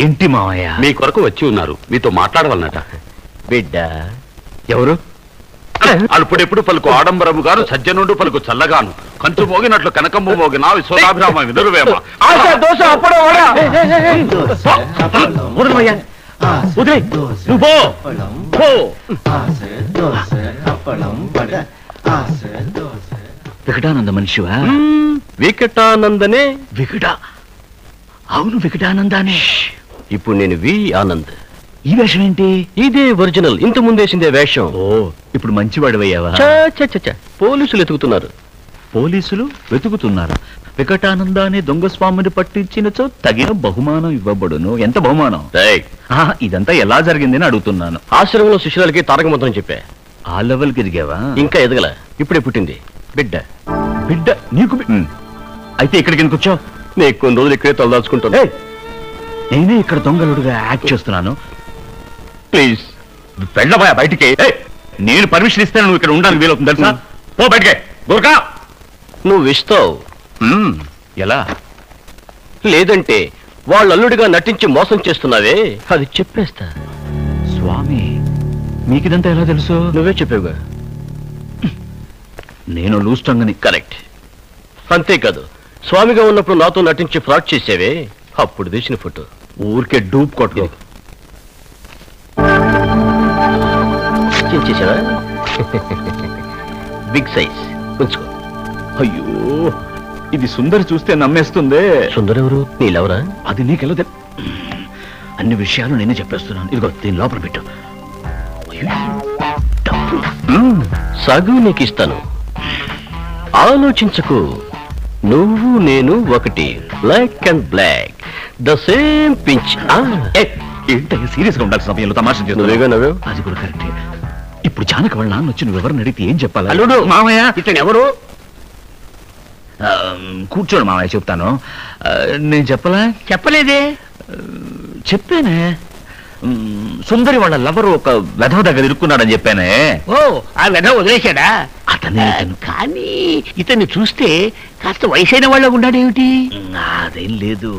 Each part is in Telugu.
ఏంటి మావయ్య? మీ కొరకు వచ్చి ఉన్నారు, మీతో మాట్లాడవాలన్నట. బిడ్డ ఎవరు? అప్పుడెప్పుడు పలుకు ఆడంబరము గాను, సజ్జనుండు పలుకు చల్లగాను, కంచు మోగినట్లు కనకమ్మ మోగిన విశ్వనాభిరామ వినురువేమ. వికటానంద మనిషివా? వికటానందనే. వికట? అవును, వికటానందానే. ఇప్పుడు నేను వి ఆనంద్. ఈ వేషం ఏంటి? ఇదే ఒరిజినల్, ఇంత ముందేసిందే వేషం. ఓ, ఇప్పుడు మంచివాడివయ్యావా? పోలీసులు ఎతుకుతున్నారు. పోలీసులు వెతుకుతున్నారా? వికటానంద అనే దొంగ స్వామిని పట్టించినచో తగిన బహుమానం ఇవ్వబడును. ఎంత బహుమానం? ఇదంతా ఎలా జరిగిందని అడుగుతున్నాను. ఆశ్రమంలో శిష్యులకి తారక మంత్రం చెప్పా. ఆ లెవెల్కి ఎదిగావా? ఇంకా ఎదగల, ఇప్పుడే పుట్టింది బిడ్డ. బిడ్డ నీకు? అయితే ఇక్కడికి ఎందుకు వచ్చావు? నీకు కొన్ని రోజులు ఇక్కడే తలదాచుకుంటాను. నేనే ఇక్కడ దొంగలుడుగా యాక్ట్ చేస్తున్నాను. ప్లీజ్ వెళ్ళబోయా బయటికి. నేను పర్మిషన్ ఇస్తే నువ్వు ఇక్కడ ఉండడానికి వీలవుతుంది తెలుసా? పో బయటికి. గోర్ఖా, నువ్వు ఇస్తావు. ఎలా? లేదంటే వాళ్ళ అల్లుడిగా నటించి మోసం చేస్తున్నావే, అది చెప్పేస్తా. స్వామి, మీకిదంతా ఎలా తెలుసు? నువ్వే చెప్పావుగా. నేను లూస్టంగని. కరెక్ట్. అంతేకాదు, స్వామిగా ఉన్నప్పుడు నాతో నటించి ఫ్రాడ్ చేసేవే, అప్పుడు తీసిన ఫోటో. ఊరికే డూప్ కొట్టుకో. చేసావా? బిగ్ సైజ్ ఉంచుకో. అయ్యో, ఇది సుందరి చూస్తే నమ్మేస్తుంది. సుందర ఎవరు? నీళ్ళెవరా? అది నీకెలా అన్ని విషయాలు నేనే చెప్పేస్తున్నాను. ఇదిగో దీని లోపల పెట్టు. సగం నీకు ఇస్తాను, ఆలోచించకు. నువ్వు నేను ఒకటి, black and black, the same pinch. ఏంటంటే సీరియస్ గా ఉండాల్సిన సమయంలో తమాషా చేస్తున్నావుగా. నవ్వు. అది కూడా కరెక్టే. ఇప్పుడు జానకి వాళ్ళ నాన్న వచ్చి నువ్వు ఎవరిని అడిగితే ఏం చెప్పాలి? అల్లుడు మామయ్య. ఇతను ఎవరు? కూర్చోడు మామయ్య, చెప్తాను. నేను చెప్పలా? చెప్పలేదే. చెప్పానే, సుందరి వాళ్ళ లవరు ఒక వెధవ దగ్గర ఇరుక్కున్నాడని చెప్పానే. ఓ, ఆ వెధవ వదిలేశాడా? అతనే. కానీ ఇతన్ని చూస్తే కాస్త వయసైన వాళ్ళ ఉన్నాడేమిటి? అదేం లేదు,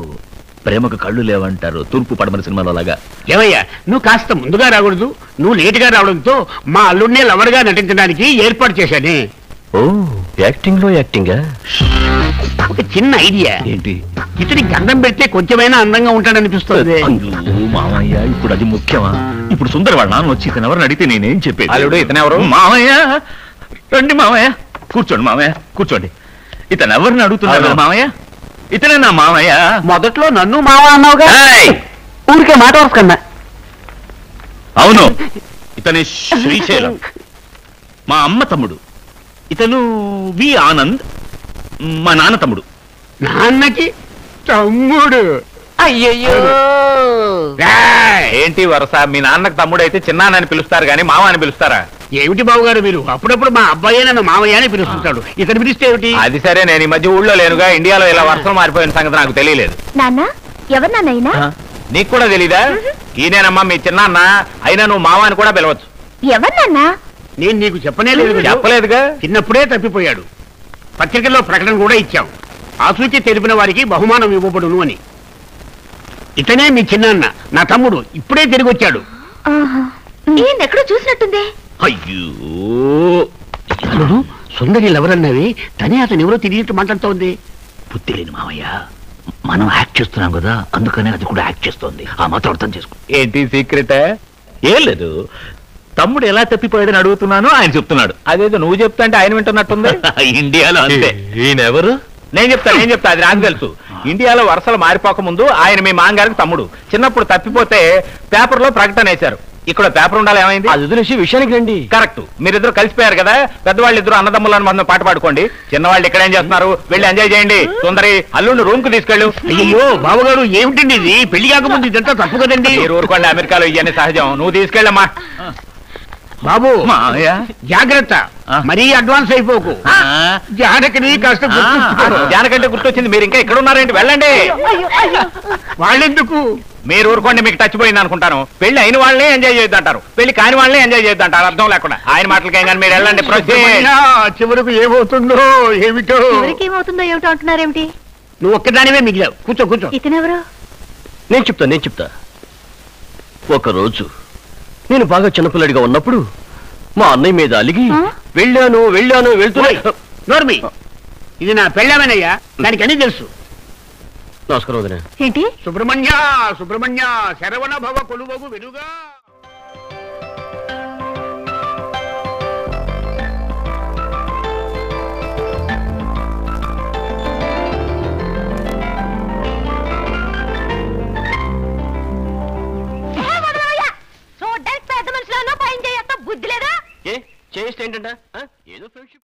ప్రేమకు కళ్ళు లేవంటారు, తూర్పు పడమని సినిమాలో లాగా. ఏవయ్యా, నువ్వు కాస్త ముందుగా రాకూడదు. నువ్వు లేటుగా రావడంతో మా అల్లుడినే లవర్గా నటించడానికి ఏర్పాటు చేశానే. ఓ, యాక్టింగ్ లో యాక్టింగా? ఒక చిన్న ఐడియా. ఏంటి? ఇతనికి గంధం పెడితే కొంచెమైనా అందంగా ఉంటాడనిపిస్తుంది. మామయ్య, ఇప్పుడు అది ముఖ్యమా? ఇప్పుడు సుందరి వాళ్ళ నాన్న వచ్చి ఇతను ఎవరిని అడిగితే నేనేం చెప్పేది? అల్లుడు ఇతను ఎవరు? మామయ్య రండి. మామయ్య కూర్చోండి. మామయ్య కూర్చోండి. ఇతను ఎవరిని అడుగుతున్నాడు? మామయ్య ఇతనే నా మామయ్య. మొదట్లో నన్ను మావ అన్నావుగా. ఊరికే మాట వరుసకన్నా. అవును, ఇతని శ్రీశైలం, మా అమ్మ తమ్ముడు. ఇతను వి ఆనంద్, మా నాన్న తమ్ముడు. నాన్నకి తమ్ముడు? అయ్యయ్యో, ఏంటి వరస? మీ నాన్నకు తమ్ముడు అయితే చిన్నాన్నని పిలుస్తారు గాని మామ అని పిలుస్తారా? ఏమిటి బాబుగారు మీరు? అప్పుడప్పుడు మా అబ్బాయి నన్ను మామయ్య అని పిలుస్తుంటాడు, ఇతను పిలిస్తే ఏమిటి? అది సరే, నేను ఈ మధ్య ఊళ్ళో లేనుగా. ఇండియాలో ఇలా వర్షం మారిపోయిన సంగతి నాకు తెలియలేదు. నాన్న ఎవరు నాన్నైనా? నీకు కూడా తెలీదా? ఈయనేనమ్మా మీ చిన్నాన్న. అయినా నువ్వు మామ అని కూడా పిలవచ్చు. ఎవరు నాన్న? నేను నీకు చెప్పలేదు. చెప్పలేదుగా. చిన్నప్పుడే తప్పిపోయాడు. పత్రికల్లో ప్రకటన కూడా ఇచ్చాం, ఆసూచి తెలిపిన వారికి బహుమానం ఇవ్వబడును అని. ఇతనే మీ చిన్నాన్న, నా తమ్ముడు. ఇప్పుడే తిరిగి వచ్చాడు. ఈయన ఎక్కడో చూసినట్టుంది. అయ్యో, సుందరి ఎవరన్నవి తనే అతను ఎవరో తిరిగినట్టు మాట్లాడుతోంది. బుద్ధి లేని మామయ్య, మనం యాక్ట్ చేస్తున్నాం కదా, అందుకనే అది కూడా యాక్ట్ చేస్తోంది. ఆ మాత్రం అర్థం చేసుకో. ఏంటి సీక్రెట్? ఏం లేదు, తమ్ముడు ఎలా తప్పిపోయాడని అడుగుతున్నాను, ఆయన చెప్తున్నాడు. అదేదో నువ్వు చెప్తా అంటే ఆయన వింటున్నట్టుంది. ఇండియాలో అంతే. ఈయనెవరు? నేను చెప్తా. అది నాకు తెలుసు. ఇండియాలో వరుసలు మారిపోక ముందు ఆయన మీ మాంగారికి తమ్ముడు. చిన్నప్పుడు తప్పిపోతే పేపర్లో ప్రకటన వేశారు. ఇక్కడ పేపర్ ఉండాలి, ఏమైంది? అది వదిలేసి విషయానికి రండి. కరెక్ట్. మీరిద్దరు కలిసిపోయారు కదా, పెద్దవాళ్ళు ఇద్దరు అన్నదమ్ములను మనం పాట పాడుకోండి. చిన్నవాళ్ళు ఇక్కడ ఏం చేస్తున్నారు? వెళ్ళి ఎంజాయ్ చేయండి. సుందరి అల్లుడిని రూమ్ కు తీసుకెళ్ళు. అయ్యో బాబుగారు, ఏమిటండి ఇది? పెళ్లి కాకముందు ఇదంతా తప్పు కదండి. మీరు ఊరుకోండి, అమెరికాలో ఇవన్నీ సహజం. నువ్వు తీసుకెళ్ళమ్మా. బాబు జాగ్రత్త, మరీ అడ్వాన్స్ అయిపోకు. జానకిని కాస్త జానకంటే గుర్తొచ్చింది, మీరు ఇంకా ఇక్కడ ఉన్నారేంటి? వెళ్ళండి. వాళ్ళెందుకు? మీరు ఊరుకోండి, మీకు టచ్ పోయింది అనుకుంటాను. పెళ్లి అయిన వాళ్ళనే ఎంజాయ్ చేయొద్దంటారు, పెళ్లి కాని వాళ్ళనే ఎంజాయ్ చేయొద్దంటారు. అర్థం లేకుండా ఆయన మాటలకేం కానీ మీరు వెళ్ళండి. చివరకు ఏమవుతుందో ఏమిటో. ఏమవుతుందో ఏమిటో అంటున్నారేమిటి? నువ్వు ఒక్కదానివే మిగిలావు. కూర్చో కూర్చో. ఇతనెవరు? నేను చెప్తా ఒకరోజు నేను బాగా చిన్నపిల్లడిగా ఉన్నప్పుడు మా అన్నయ్య మీద అలిగి వెళ్ళాను వెళ్తున్నా. నోర్మి, ఇది నా పెళ్ళామేనయ్యా, దానికి అన్ని తెలుసు. నమస్కారం వదినా. ఏంటి? సుబ్రహ్మణ్య శరవణ భవ కొలువగు వెలుగా. చూడ్డానికి పెద్ద మనుషులను పైన చేయత్త బుద్ధి లేదా? ఏ చేస్తే ఏంటంట ఏదో ఫ్రెండ్షిప్